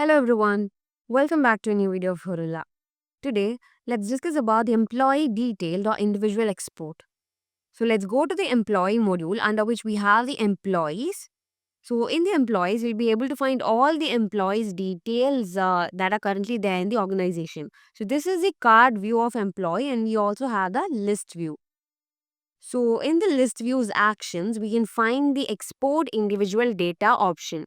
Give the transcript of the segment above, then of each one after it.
Hello everyone, welcome back to a new video of Horula. Today, let's discuss about the employee detailed or individual export. So let's go to the employee module under which we have the employees. So in the employees, we'll be able to find all the employees details that are currently there in the organization. So this is the card view of employee and we also have the list view. So in the list views actions, we can find the export individual data option.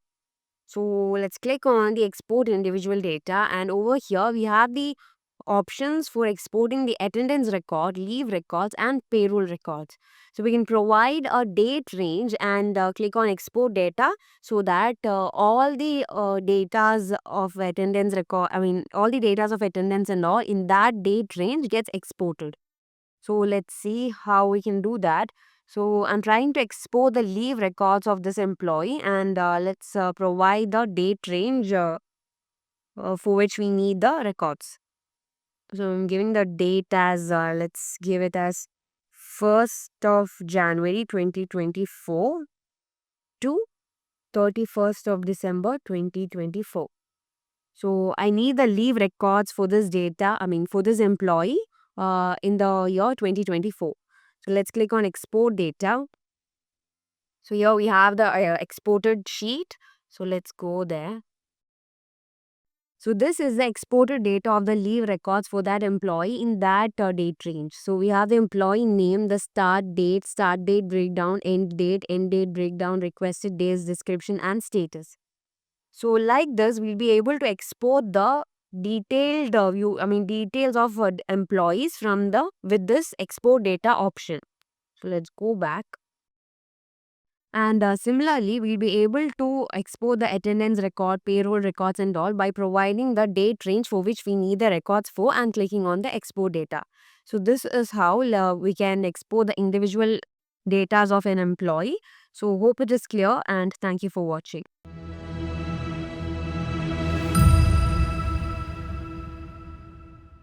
So let's click on the export individual data, and over here we have the options for exporting the attendance record, leave records and payroll records. So we can provide a date range and click on export data so that all the datas of attendance record, all the datas of attendance and all in that date range gets exported. So let's see how we can do that. So I'm trying to export the leave records of this employee, and let's provide the date range for which we need the records. So I'm giving the date as, let's give it as 1st of January 2024 to 31st of December 2024. So I need the leave records for this for this employee in the year 2024. So let's click on export data. So here we have the exported sheet. So let's go there. So this is the exported data of the leave records for that employee in that date range. So we have the employee name, the start date breakdown, end date breakdown, requested days description and status. So like this, we'll be able to export the detailed details of employees from the with this export data option. So let's go back. And similarly, we'll be able to export the attendance record, payroll records and all by providing the date range for which we need the records for and clicking on the export data. So this is how we can export the individual datas of an employee. So hope it is clear and thank you for watching.